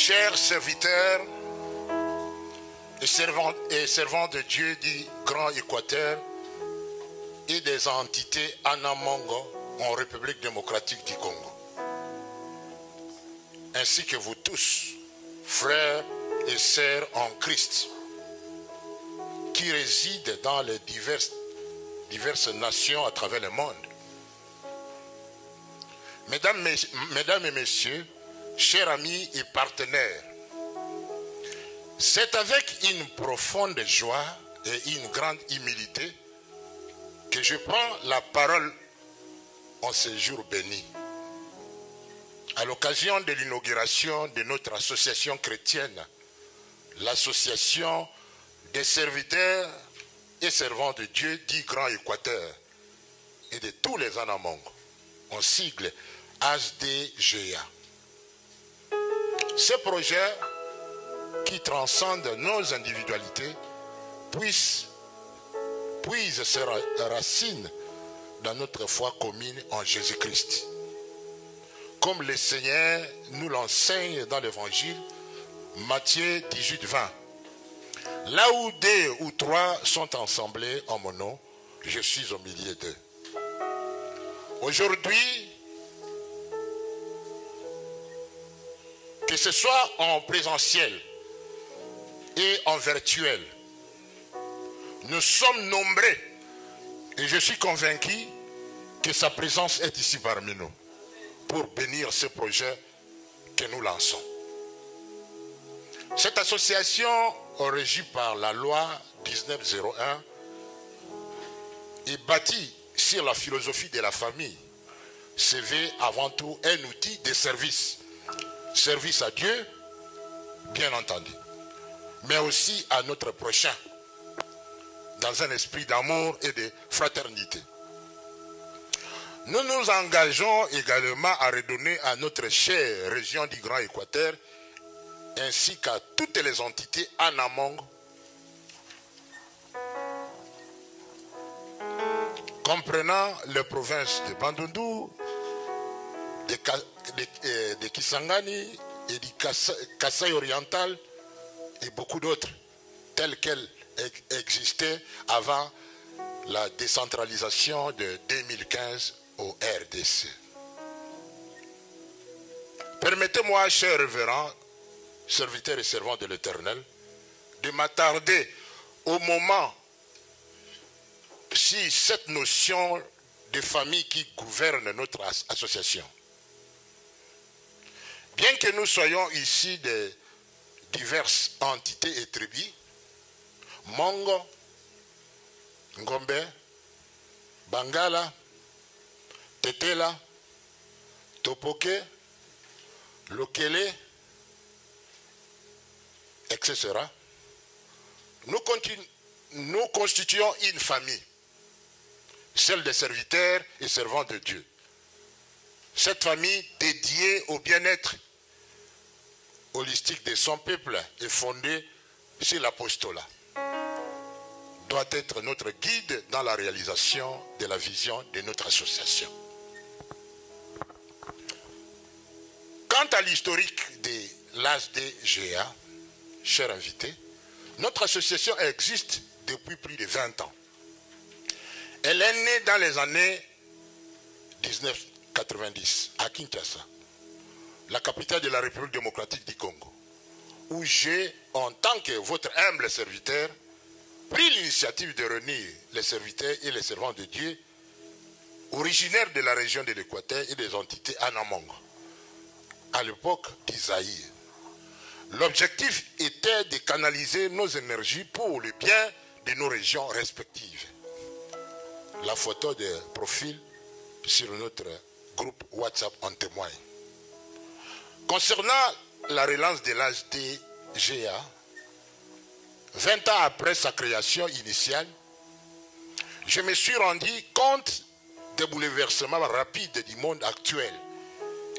Chers serviteurs et servants de Dieu du Grand Équateur et des entités Anamongo en République démocratique du Congo, ainsi que vous tous, frères et sœurs en Christ, qui résident dans les diverses nations à travers le monde. Mesdames et messieurs, chers amis et partenaires, c'est avec une profonde joie et une grande humilité que je prends la parole en ce jour béni. À l'occasion de l'inauguration de notre association chrétienne, l'association des serviteurs et servants de Dieu du Grand Équateur et de tous les Anamongo, en sigle HDGA. Ce projet qui transcende nos individualités puise ses racines dans notre foi commune en Jésus-Christ. Comme le Seigneur nous l'enseigne dans l'Évangile, Matthieu 18, 20. Là où 2 ou 3 sont assemblés en mon nom, je suis au milieu d'eux. Aujourd'hui, que ce soit en présentiel et en virtuel, nous sommes nombreux et je suis convaincu que sa présence est ici parmi nous pour bénir ce projet que nous lançons. Cette association, régie par la loi 1901, est bâtie sur la philosophie de la famille. Se veut avant tout un outil de service. Service à Dieu, bien entendu, mais aussi à notre prochain, dans un esprit d'amour et de fraternité. Nous nous engageons également à redonner à notre chère région du Grand Équateur, ainsi qu'à toutes les entités Anamongo, comprenant les provinces de Bandundu, de Kisangani et du Kasaï oriental et beaucoup d'autres, telles qu'elles existaient avant la décentralisation de 2015 au RDC. Permettez-moi, chers révérends, serviteurs et servants de l'Éternel, de m'attarder au moment si cette notion de famille qui gouverne notre association. Bien que nous soyons ici de diverses entités et tribus, Mongo, Ngombe, Bangala, Tetela, Topoke, Lokele, etc. Nous constituons une famille, celle des serviteurs et servants de Dieu. Cette famille dédiée au bien-être holistique de son peuple est fondée sur l'apostolat. Doit être notre guide dans la réalisation de la vision de notre association. Quant à l'historique de l'HDGA, chers invités, notre association existe depuis plus de 20 ans. Elle est née dans les années 1990 à Kinshasa, la capitale de la République démocratique du Congo, où j'ai, en tant que votre humble serviteur, pris l'initiative de réunir les serviteurs et les servants de Dieu originaires de la région de l'Équateur et des entités Anamongo, à l'époque d'Isaïe. L'objectif était de canaliser nos énergies pour le bien de nos régions respectives. La photo de profil sur notre groupe WhatsApp en témoigne. Concernant la relance de l'HDGA, 20 ans après sa création initiale, je me suis rendu compte des bouleversements rapides du monde actuel.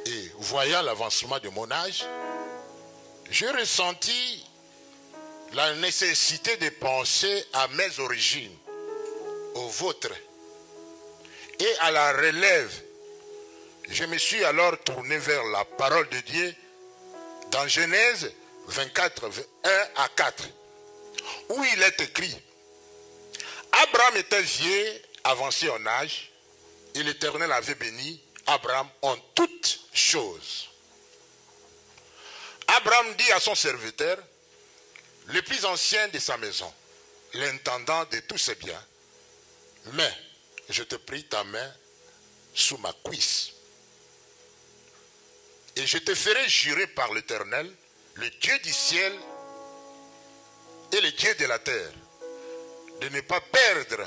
Et voyant l'avancement de mon âge, j'ai ressenti la nécessité de penser à mes origines, aux vôtres, et à la relève. Je me suis alors tourné vers la parole de Dieu dans Genèse 24, 1 à 4, où il est écrit: Abraham était vieux, avancé en âge, et l'Éternel avait béni Abraham en toutes choses. Abraham dit à son serviteur, le plus ancien de sa maison, l'intendant de tous ses biens: mais je te prie ta main sous ma cuisse, et je te ferai jurer par l'Éternel, le Dieu du ciel et le Dieu de la terre, de ne pas perdre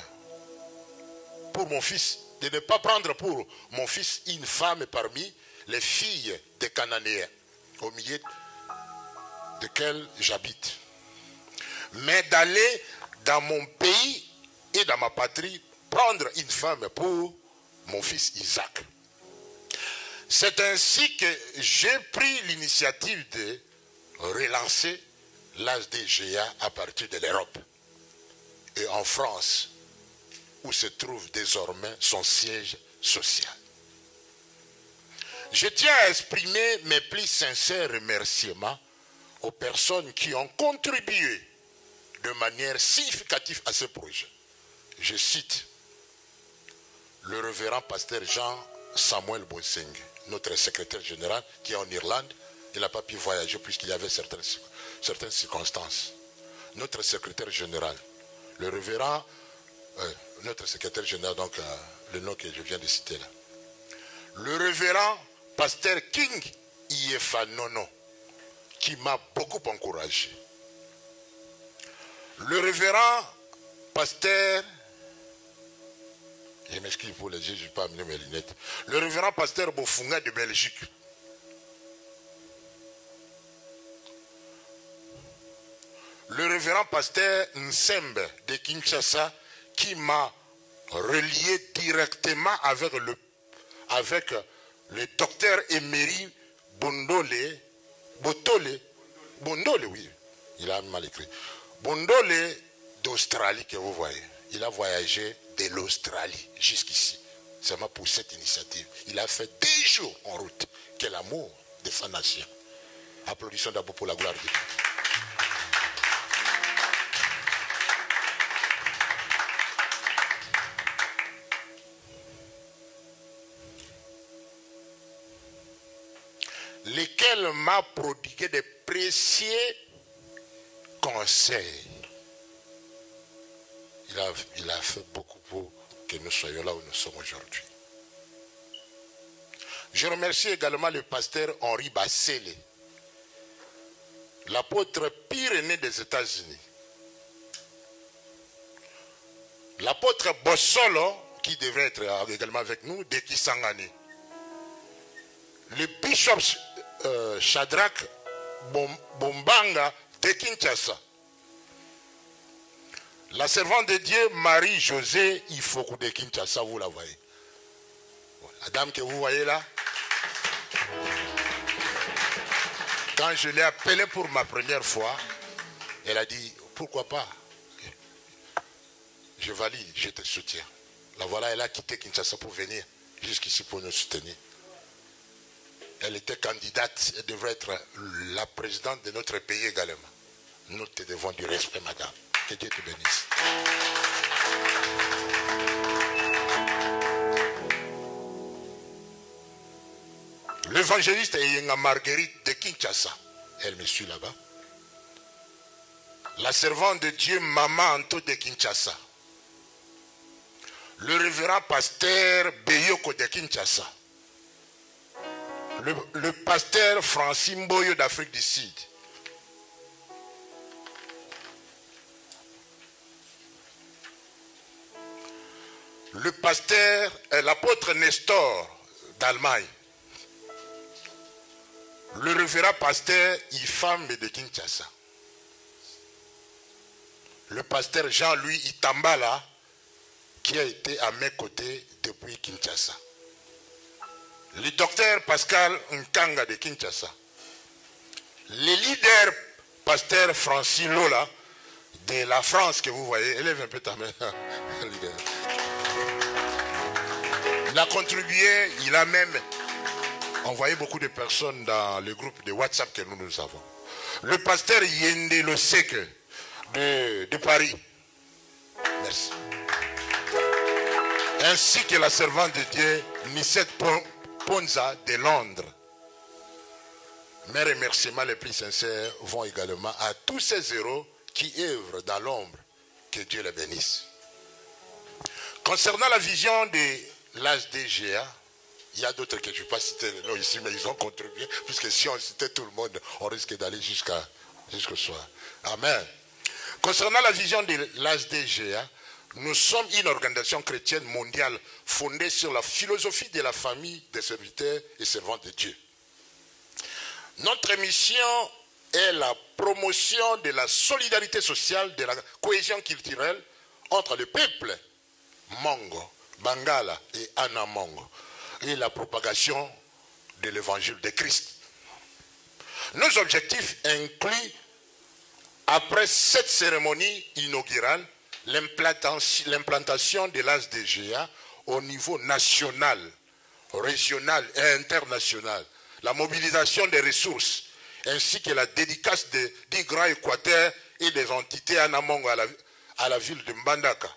pour mon fils, de ne pas prendre pour mon fils une femme parmi les filles des Cananéens, au milieu desquelles j'habite, mais d'aller dans mon pays et dans ma patrie prendre une femme pour mon fils Isaac. C'est ainsi que j'ai pris l'initiative de relancer l'HDGA à partir de l'Europe et en France, où se trouve désormais son siège social. Je tiens à exprimer mes plus sincères remerciements aux personnes qui ont contribué de manière significative à ce projet. Je cite le révérend pasteur Jean-Samuel Bonseng, notre secrétaire général qui est en Irlande. Il n'a pas pu voyager puisqu'il y avait certaines circonstances. Notre secrétaire général, le révérend, notre secrétaire général, donc le nom que je viens de citer là, le révérend pasteur King Iefanono, qui m'a beaucoup encouragé. Le révérend pasteur, je m'excuse pour les yeux, je n'ai pas amené mes lunettes. Le révérend pasteur Bofunga de Belgique. Le révérend pasteur Nsembe de Kinshasa, qui m'a relié directement avec le docteur Emery Bondole, oui, il a mal écrit. Bondole d'Australie que vous voyez. Il a voyagé de l'Australie jusqu'ici. Seulement pour cette initiative. Il a fait 10 jours en route. Quel amour de sa nation. Applaudissons d'abord pour la gloire de Dieu. Lesquels m'a prodigué des précieux conseils. Il a fait beaucoup pour que nous soyons là où nous sommes aujourd'hui. Je remercie également le pasteur Henri Bassele, l'apôtre Pyrénées des États-Unis, l'apôtre Bossolo, qui devrait être également avec nous, de Kisangani, le bishop Shadrach Bombanga de Kinshasa, la servante de Dieu Marie-Josée Ifoku de Kinshasa, vous la voyez. La dame que vous voyez là, quand je l'ai appelée pour ma première fois, elle a dit, pourquoi pas? Je valide, je te soutiens. La voilà, elle a quitté Kinshasa pour venir jusqu'ici pour nous soutenir. Elle était candidate, elle devrait être la présidente de notre pays également. Nous te devons du respect, madame. Que Dieu te bénisse. L'évangéliste Yenga Marguerite de Kinshasa, elle me suit là-bas. La servante de Dieu Maman Anto de Kinshasa. Le révérend pasteur Beyoko de Kinshasa. Le pasteur Francis Mboyo d'Afrique du Sud. Le pasteur, l'apôtre Nestor d'Allemagne. Le révérend pasteur Ifam de Kinshasa. Le pasteur Jean-Louis Itambala, qui a été à mes côtés depuis Kinshasa. Le docteur Pascal Nkanga de Kinshasa. Le leader pasteur Francis Lola de la France que vous voyez. Élève un peu ta main. Il a contribué, il a même Envoyez beaucoup de personnes dans le groupe de WhatsApp que nous avons. Le pasteur Yende Loseke de Paris. Merci. Ainsi que la servante de Dieu Nicette Ponza de Londres. Mes remerciements les plus sincères vont également à tous ces héros qui œuvrent dans l'ombre. Que Dieu les bénisse. Concernant la vision de l'HDGA, il y a d'autres que je ne vais pas citer non, ici, mais ils ont contribué, puisque si on citait tout le monde, on risque d'aller jusqu'au soir. Amen. Concernant la vision de l'HDGA, nous sommes une organisation chrétienne mondiale fondée sur la philosophie de la famille des serviteurs et servantes de Dieu. Notre mission est la promotion de la solidarité sociale, de la cohésion culturelle entre les peuples Mongo, Bangala et Anamongo et la propagation de l'évangile de Christ. Nos objectifs incluent, après cette cérémonie inaugurale, l'implantation de l'HDGA au niveau national, régional et international, la mobilisation des ressources, ainsi que la dédicace du Grand Équateur et des entités Anamongo à la ville de Mbandaka,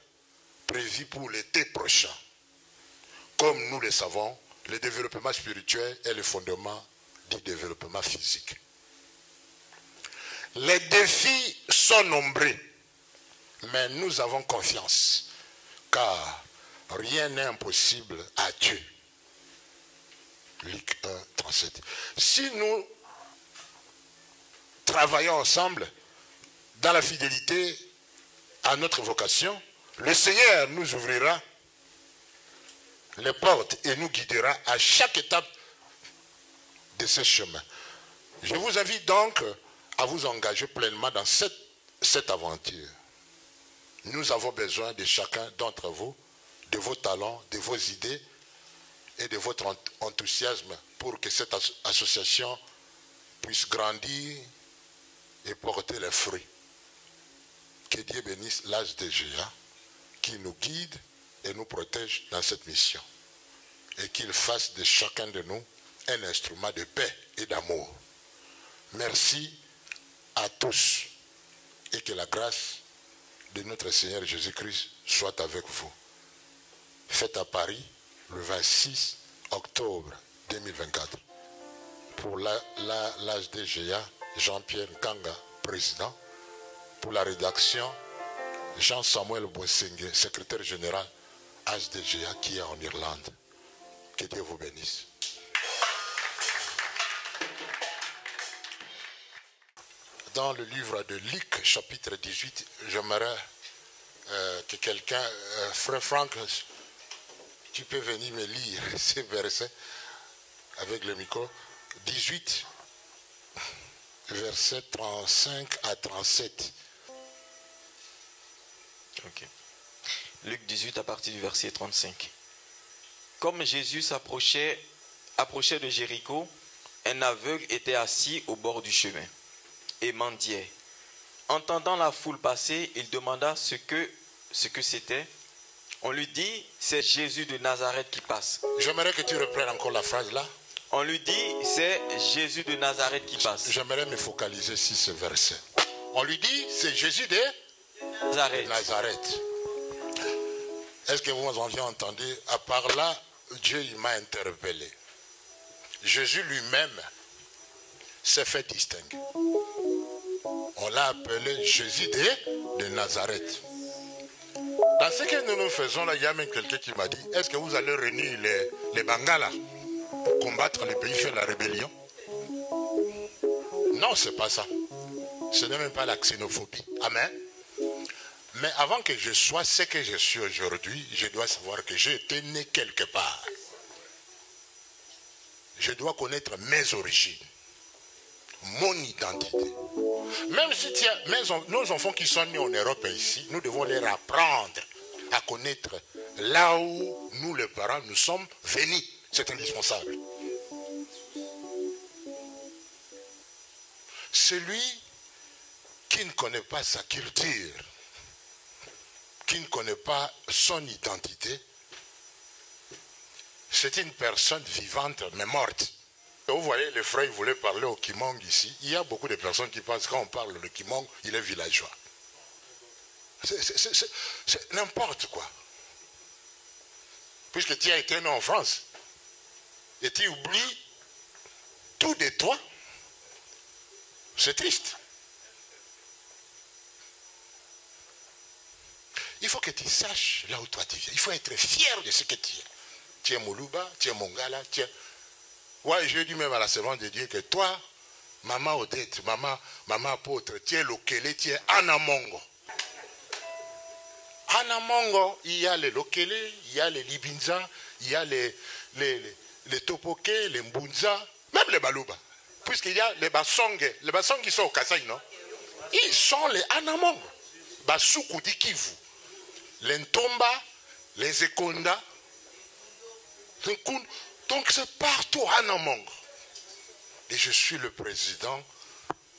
prévue pour l'été prochain. Comme nous le savons, le développement spirituel est le fondement du développement physique. Les défis sont nombreux, mais nous avons confiance, car rien n'est impossible à Dieu. Luc 1, 37. Si nous travaillons ensemble dans la fidélité à notre vocation, le Seigneur nous ouvrira les portes et nous guidera à chaque étape de ce chemin. Je vous invite donc à vous engager pleinement dans cette aventure. Nous avons besoin de chacun d'entre vous, de vos talents, de vos idées et de votre enthousiasme pour que cette association puisse grandir et porter les fruits. Que Dieu bénisse l'HDGA qui nous guide et nous protège dans cette mission. Et qu'il fasse de chacun de nous un instrument de paix et d'amour. Merci à tous et que la grâce de notre Seigneur Jésus-Christ soit avec vous. Faites à Paris le 26 octobre 2024. Pour l'HDGA, Jean-Pierre Kanga, président. Pour la rédaction, Jean-Samuel Boissengue, secrétaire général HDGA qui est en Irlande. Que Dieu vous bénisse. Dans le livre de Luc, chapitre 18, j'aimerais que quelqu'un, frère Franck, tu peux venir me lire ces versets avec le micro. 18, versets 35 à 37. Ok. Luc 18 à partir du verset 35. Comme Jésus approchait de Jéricho, un aveugle était assis au bord du chemin et mendiait. Entendant la foule passer, il demanda ce que c'était. On lui dit, c'est Jésus de Nazareth qui passe. J'aimerais que tu reprennes encore la phrase là. On lui dit, c'est Jésus de Nazareth qui passe. J'aimerais me focaliser sur ce verset. On lui dit, c'est Jésus de Nazareth. Est-ce que vous avez entendu? À part là, Dieu m'a interpellé. Jésus lui-même s'est fait distinguer. On l'a appelé Jésus de Nazareth. Dans ce que nous faisons là, il y a même quelqu'un qui m'a dit, est-ce que vous allez réunir les Bangala pour combattre les pays, faire la rébellion? Non, ce n'est pas ça. Ce n'est même pas la xénophobie. Amen. Mais avant que je sois ce que je suis aujourd'hui, je dois savoir que j'ai été né quelque part. Je dois connaître mes origines, mon identité. Même si nos enfants qui sont nés en Europe et ici, nous devons leur apprendre à connaître là où nous, les parents, nous sommes venus. C'est indispensable. Celui qui ne connaît pas sa culture, qui ne connaît pas son identité, c'est une personne vivante mais morte. Vous voyez, les frères, ils voulaient parler au Kimong ici. Il y a beaucoup de personnes qui pensent que quand on parle le Kimong, il est villageois. C'est n'importe quoi. Puisque tu as été né en France et tu oublies tout de toi, c'est triste. Il faut que tu saches là où toi tu viens. Il faut être fier de ce que tu es. Tu es Moluba, tu es Mongala, tu es... Ouais, je dis même à la servante de Dieu que toi, maman Odette, maman apôtre, tu es Lokele, tu es Anamongo. Anamongo, il y a les Lokele, il y a les Libinza, il y a les Topoke, les Mbunza, même les Baluba. Puisqu'il y a les Basongue. Les Basongue qui sont au Kasaï, non? Ils sont les Anamongo. Basuku di Kivu. Les Ntomba, les Ekonda. Donc c'est partout Anamongo. Et je suis le président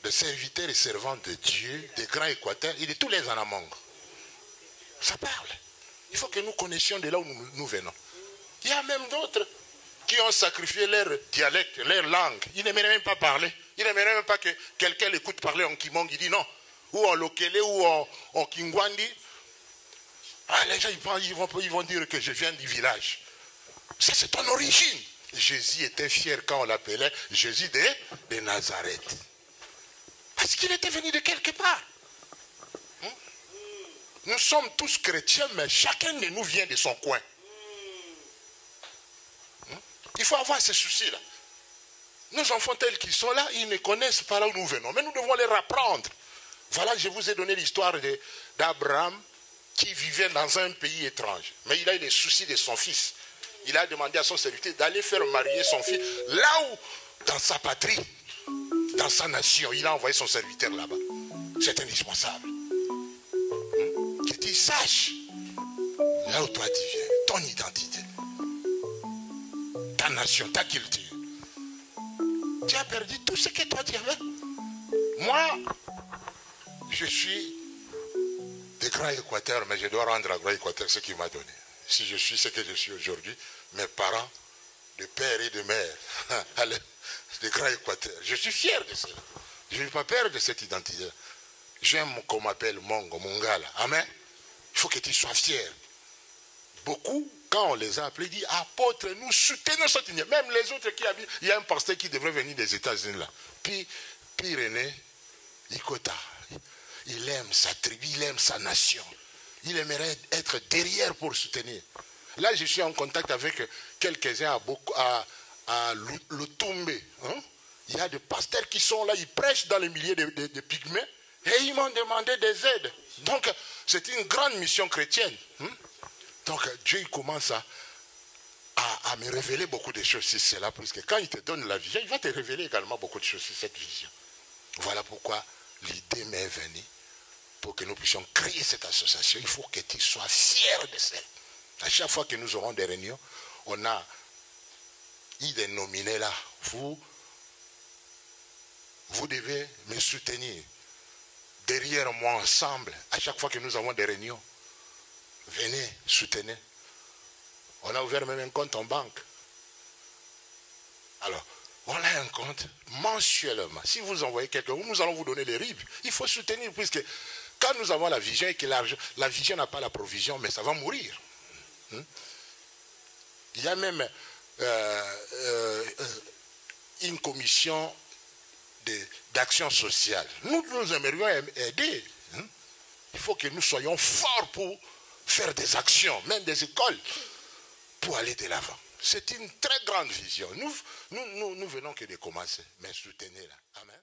des serviteurs et servants de Dieu, des grands Équateurs et de tous les Anamongo. Ça parle. Il faut que nous connaissions de là où nous venons. Il y a même d'autres qui ont sacrifié leur dialecte, leur langue. Ils n'aimeraient même pas parler. Ils n'aimeraient même pas que quelqu'un l'écoute parler en Kimong. Il dit non. Ou en Lokele ou en Kingwandi. Ah, les gens ils vont dire que je viens du village. Ça c'est ton origine. Jésus était fier quand on l'appelait Jésus de Nazareth. Parce qu'il était venu de quelque part. Nous sommes tous chrétiens, mais chacun de nous vient de son coin. Il faut avoir ces soucis-là. Nos enfants tels qu'ils sont là, ils ne connaissent pas là où nous venons. Mais nous devons les apprendre. Voilà, je vous ai donné l'histoire d'Abraham qui vivait dans un pays étrange. Mais il a eu les soucis de son fils. Il a demandé à son serviteur d'aller faire marier son fils là où, dans sa patrie, dans sa nation, il a envoyé son serviteur là-bas. C'est indispensable. Que tu saches là où toi tu viens, ton identité, ta nation, ta culture. Tu as perdu tout ce que toi tu avais. Moi, je suis de Grand Équateur, mais je dois rendre à Grand Équateur ce qu'il m'a donné. Si je suis ce que je suis aujourd'hui, mes parents, de père et de mère, de Grand Équateur, je suis fier de cela. Je ne vais pas perdre cette identité. J'aime qu'on m'appelle Mongo, Mongala. Amen. Il faut que tu sois fier. Beaucoup, quand on les a appelés, disent apôtres, nous soutenons cette union. Même les autres qui habitent, il y a un pasteur qui devrait venir des États-Unis là. Puis René Ikota, il aime sa tribu, il aime sa nation. Il aimerait être derrière pour soutenir. Là, je suis en contact avec quelques-uns à Lutumbe. Hein? Il y a des pasteurs qui sont là, ils prêchent dans les milliers de pygmées et ils m'ont demandé des aides. Donc, c'est une grande mission chrétienne. Hein? Donc, Dieu il commence à me révéler beaucoup de choses sur cela, parce que quand il te donne la vision, il va te révéler également beaucoup de choses sur cette vision. Voilà pourquoi l'idée m'est venue. Pour que nous puissions créer cette association, il faut que tu sois fier de ça. À chaque fois que nous aurons des réunions, on a des nominés là. Vous devez me soutenir. Derrière moi, ensemble, à chaque fois que nous avons des réunions, venez, soutenez. On a ouvert même un compte en banque. Alors, on a un compte mensuellement. Si vous envoyez quelqu'un, nous allons vous donner les RIB. Il faut soutenir, puisque quand nous avons la vision et que la vision n'a pas la provision, mais ça va mourir. Il y a même une commission d'action sociale. Nous aimerions aider. Il faut que nous soyons forts pour faire des actions, même des écoles, pour aller de l'avant. C'est une très grande vision. Nous venons que de commencer, mais soutenez-la. Amen.